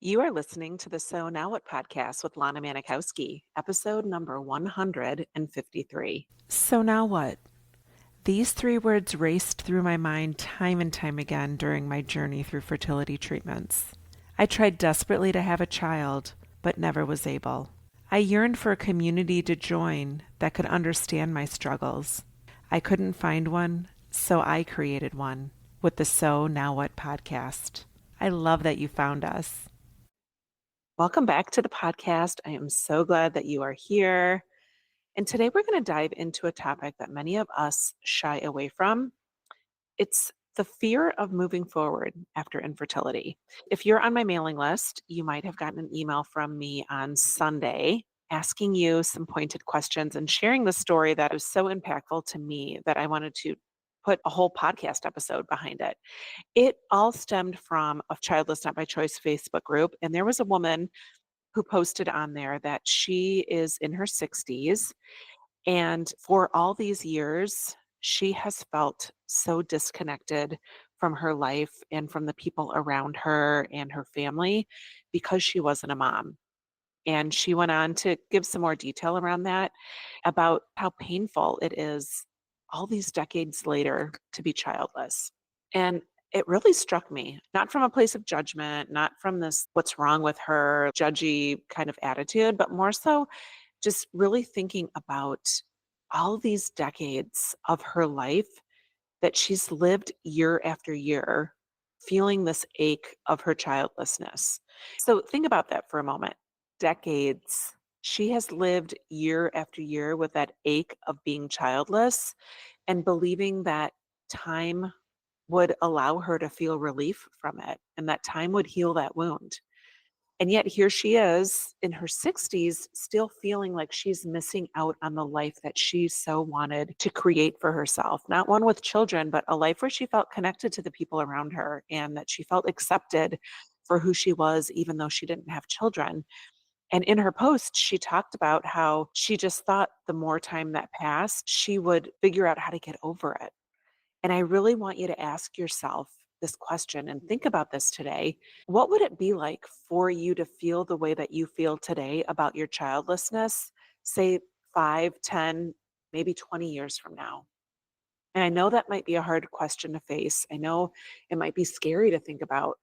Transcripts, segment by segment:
You are listening to the So Now What podcast with Lana episode number 153. So now what? These three words raced through my mind time and time again during my journey through fertility treatments. I tried desperately to have a child, but never was able. I yearned for a community to join that could understand my struggles. I couldn't find one, so I created one with the So Now What podcast. I love that you found us. Welcome back to the podcast. I am so glad that you are here. And today we're going to dive into a topic that many of us shy away from. It's the fear of moving forward after infertility. If you're on my mailing list, you might have gotten an email from me on Sunday asking you some pointed questions and sharing the story that was so impactful to me that I wanted to put a whole podcast episode behind it. It all stemmed from a Childless Not by Choice Facebook group. And there was a woman who posted on there that she is in her 60s. And for all these years, she has felt so disconnected from her life and from the people around her and her family because she wasn't a mom. And she went on to give some more detail around that about how painful it is all these decades later to be childless. And it really struck me, not from a place of judgment, not from this what's wrong with her judgy kind of attitude, but more so just really thinking about all these decades of her life that she's lived year after year, feeling this ache of her childlessness. So think about that for a moment. Decades. She has lived year after year with that ache of being childless and believing that time would allow her to feel relief from it and that time would heal that wound. And yet here she is in her 60s, still feeling like she's missing out on the life that she so wanted to create for herself. Not one with children, but a life where she felt connected to the people around her and that she felt accepted for who she was, even though she didn't have children. And in her post, she talked about how she just thought the more time that passed, she would figure out how to get over it. And I really want you to ask yourself this question and think about this today. What would it be like for you to feel the way that you feel today about your childlessness, say 5, 10, maybe 20 years from now? And I know that might be a hard question to face. I know it might be scary to think about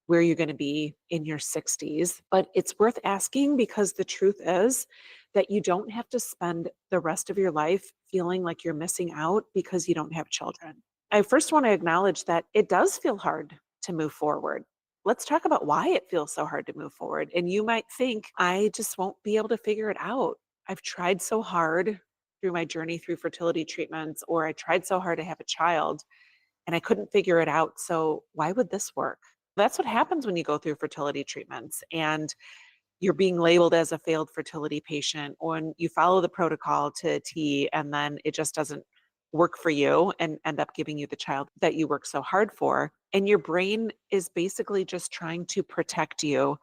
where you're going to be in your 60s, but it's worth asking because the truth is that you don't have to spend the rest of your life feeling like you're missing out because you don't have children. I first want to acknowledge that it does feel hard to move forward. Let's talk about why it feels so hard to move forward. And you might think, I just won't be able to figure it out. I've tried so hard through my journey through fertility treatments, or I tried so hard to have a child and I couldn't figure it out. So why would this work? That's what happens when you go through fertility treatments and you're being labeled as a failed fertility patient, or you follow the protocol to a T and then it just doesn't work for you and end up giving you the child that you work so hard for. And your brain is basically just trying to protect you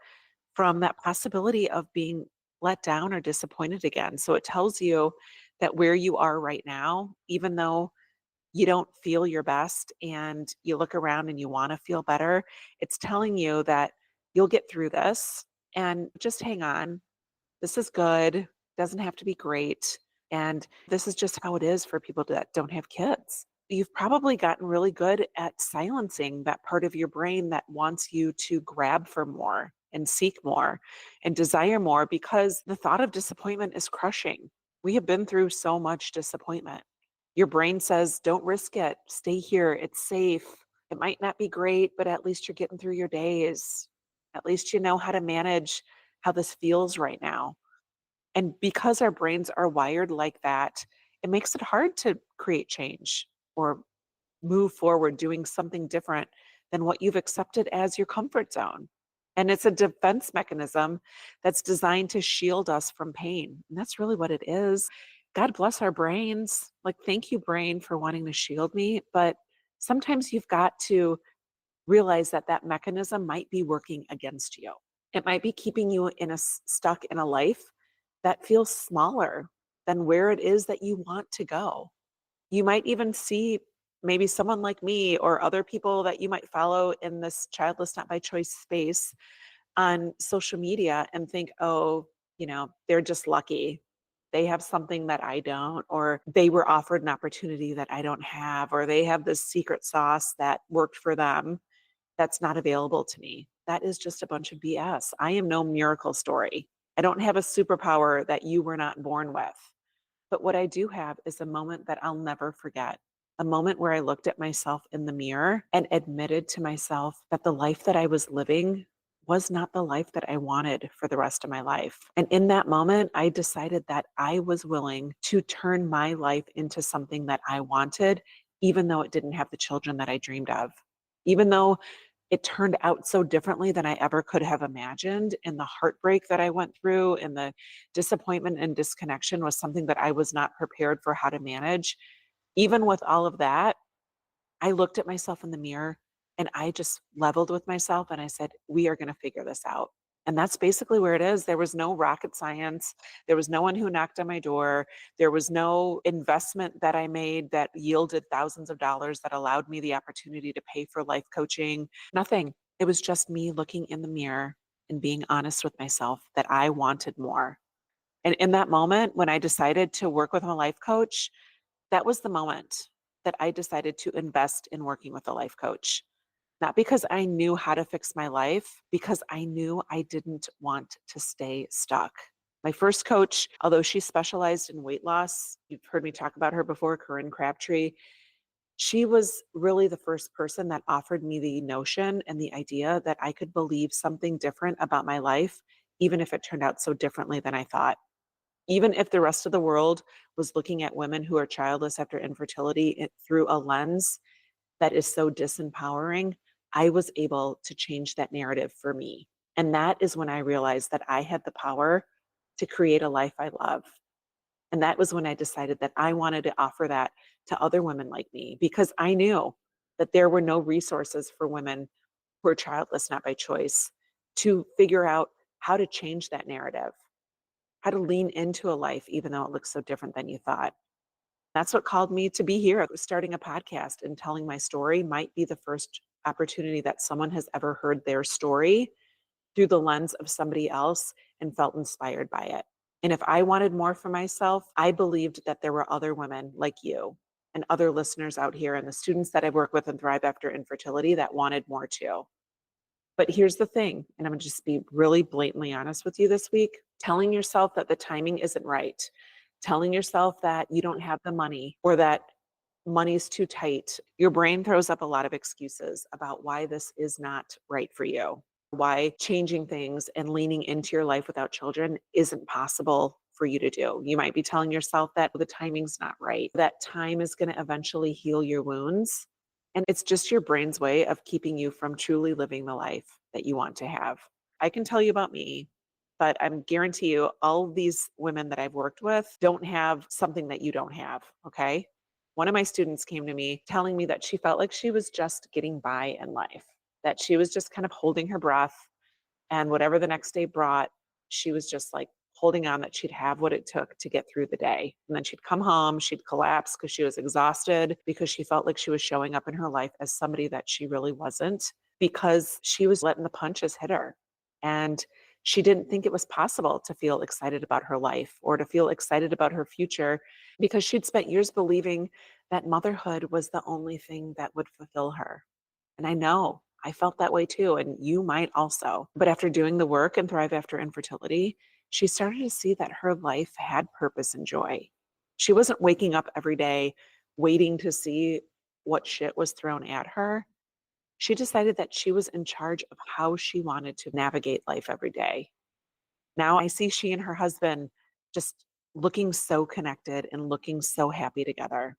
from that possibility of being let down or disappointed again. So it tells you that where you are right now, even though you don't feel your best and you look around and you want to feel better, it's telling you that you'll get through this and just hang on. This is good. Doesn't have to be great. And this is just how it is for people that don't have kids. You've probably gotten really good at silencing that part of your brain that wants you to grab for more and seek more and desire more because the thought of disappointment is crushing. We have been through so much disappointment. Your brain says, don't risk it. Stay here. It's safe. It might not be great, but at least you're getting through your days. At least you know how to manage how this feels right now. And because our brains are wired like that, it makes it hard to create change or move forward doing something different than what you've accepted as your comfort zone. And it's a defense mechanism that's designed to shield us from pain. And that's really what it is. God bless our brains. Like, thank you, brain, for wanting to shield me. But sometimes you've got to realize that that mechanism might be working against you. It might be keeping you stuck in a life that feels smaller than where it is that you want to go. You might even see maybe someone like me or other people that you might follow in this childless not by choice space on social media and think, oh, they're just lucky. They have something that I don't, or they were offered an opportunity that I don't have, or they have this secret sauce that worked for them that's not available to me. That is just a bunch of BS. I am no miracle story. I don't have a superpower that you were not born with. But what I do have is a moment that I'll never forget. A moment where I looked at myself in the mirror and admitted to myself that the life that I was living was not the life that I wanted for the rest of my life. And in that moment, I decided that I was willing to turn my life into something that I wanted, even though it didn't have the children that I dreamed of. Even though it turned out so differently than I ever could have imagined. And the heartbreak that I went through and the disappointment and disconnection was something that I was not prepared for how to manage. Even with all of that, I looked at myself in the mirror and I just leveled with myself and I said, we are going to figure this out. And that's basically where it is. There was no rocket science. There was no one who knocked on my door. There was no investment that I made that yielded thousands of dollars that allowed me the opportunity to pay for life coaching. Nothing. It was just me looking in the mirror and being honest with myself that I wanted more. And in that moment, when I decided to work with a life coach, that was the moment that I decided to invest in working with a life coach. Not because I knew how to fix my life, because I knew I didn't want to stay stuck. My first coach, although she specialized in weight loss, you've heard me talk about her before, Corinne Crabtree, she was really the first person that offered me the notion and the idea that I could believe something different about my life, even if it turned out so differently than I thought. Even if the rest of the world was looking at women who are childless after infertility through a lens that is so disempowering, I was able to change that narrative for me. And that is when I realized that I had the power to create a life I love. And that was when I decided that I wanted to offer that to other women like me, because I knew that there were no resources for women who are childless, not by choice, to figure out how to change that narrative, how to lean into a life, even though it looks so different than you thought. That's what called me to be here. Starting a podcast and telling my story might be the first opportunity that someone has ever heard their story through the lens of somebody else and felt inspired by it. And if I wanted more for myself, I believed that there were other women like you and other listeners out here and the students that I work with in Thrive After Infertility that wanted more too. But here's the thing, and I'm gonna just be really blatantly honest with you this week, telling yourself that the timing isn't right, telling yourself that you don't have the money or that money's too tight. Your brain throws up a lot of excuses about why this is not right for you, why changing things and leaning into your life without children isn't possible for you to do. You might be telling yourself that the timing's not right, that time is going to eventually heal your wounds. And it's just your brain's way of keeping you from truly living the life that you want to have. I can tell you about me, but I guarantee you all of these women that I've worked with don't have something that you don't have. Okay. One of my students came to me telling me that she felt like she was just getting by in life, that she was just kind of holding her breath, and whatever the next day brought, she was just like holding on that she'd have what it took to get through the day. And then she'd come home, she'd collapse because she was exhausted, because she felt like she was showing up in her life as somebody that she really wasn't, because she was letting the punches hit her. And she didn't think it was possible to feel excited about her life or to feel excited about her future, because she'd spent years believing that motherhood was the only thing that would fulfill her. And I know I felt that way too, and you might also. But after doing the work and Thrive After Infertility, she started to see that her life had purpose and joy. She wasn't waking up every day waiting to see what shit was thrown at her. She decided that she was in charge of how she wanted to navigate life every day. Now I see she and her husband just looking so connected and looking so happy together.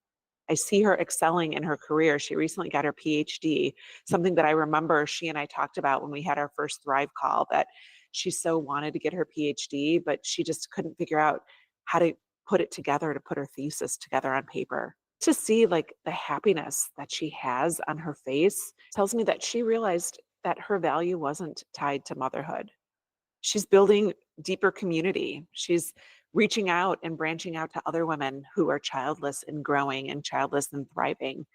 I see her excelling in her career. She recently got her PhD, something that I remember she and I talked about when we had our first Thrive call, that she so wanted to get her PhD, but she just couldn't figure out how to put it together, to put her thesis together on paper. To see like the happiness that she has on her face tells me that she realized that her value wasn't tied to motherhood. She's building deeper community. She's reaching out and branching out to other women who are childless and growing and childless and thriving.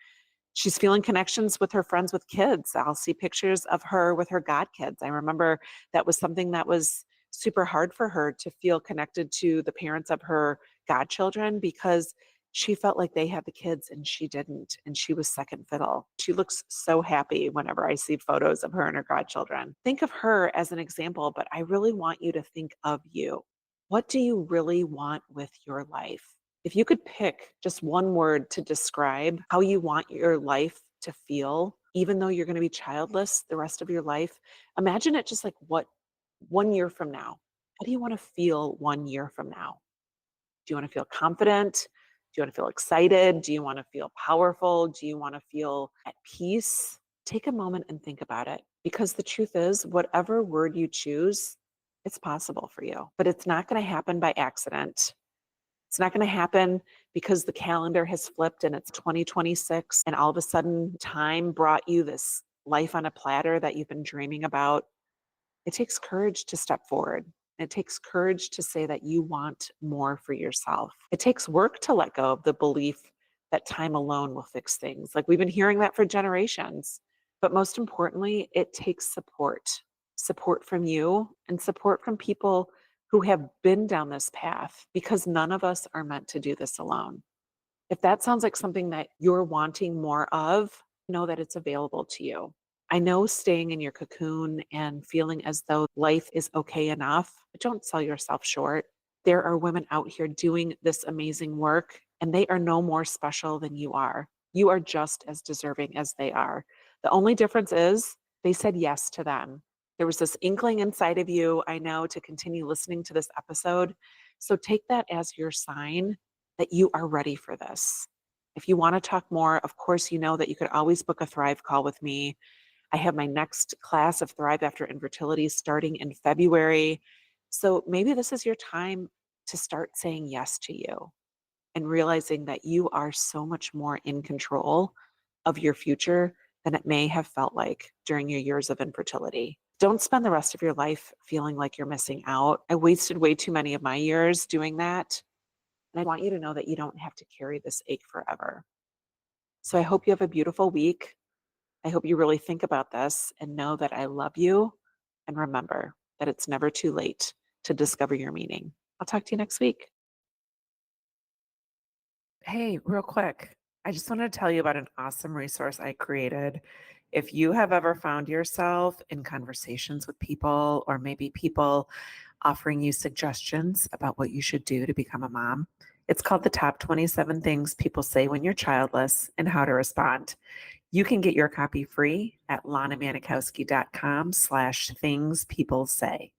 She's feeling connections with her friends with kids. I'll see pictures of her with her godkids. I remember that was something that was super hard for her to feel connected to the parents of her godchildren because she felt like they had the kids and she didn't. And she was second fiddle. She looks so happy whenever I see photos of her and her godchildren. Think of her as an example, but I really want you to think of you. What do you really want with your life? If you could pick just one word to describe how you want your life to feel, even though you're going to be childless the rest of your life, imagine it just like what 1 year from now. How do you want to feel 1 year from now? Do you want to feel confident? Do you want to feel excited? Do you want to feel powerful? Do you want to feel at peace? Take a moment and think about it because the truth is, whatever word you choose, it's possible for you, but it's not going to happen by accident. It's not going to happen because the calendar has flipped and it's 2026 and all of a sudden time brought you this life on a platter that you've been dreaming about. It takes courage to step forward. It takes courage to say that you want more for yourself. It takes work to let go of the belief that time alone will fix things. Like we've been hearing that for generations. But most importantly, it takes support from you and support from people who have been down this path because none of us are meant to do this alone. If that sounds like something that you're wanting more of, know that it's available to you. I know staying in your cocoon and feeling as though life is okay enough, but don't sell yourself short. There are women out here doing this amazing work, and they are no more special than you are. You are just as deserving as they are. The only difference is they said yes to them. There was this inkling inside of you, I know, to continue listening to this episode. So take that as your sign that you are ready for this. If you want to talk more, of course, you know that you could always book a Thrive call with me. I have my next class of Thrive After Infertility starting in February. So maybe this is your time to start saying yes to you and realizing that you are so much more in control of your future than it may have felt like during your years of infertility. Don't spend the rest of your life feeling like you're missing out. I wasted way too many of my years doing that. And I want you to know that you don't have to carry this ache forever. So I hope you have a beautiful week. I hope you really think about this and know that I love you. And remember that it's never too late to discover your meaning. I'll talk to you next week. Hey, real quick, I just want to tell you about an awesome resource I created. If you have ever found yourself in conversations with people, or maybe people offering you suggestions about what you should do to become a mom, it's called the Top 27 Things People Say When You're Childless and How to Respond. You can get your copy free at lanamanikowski.com/things people say.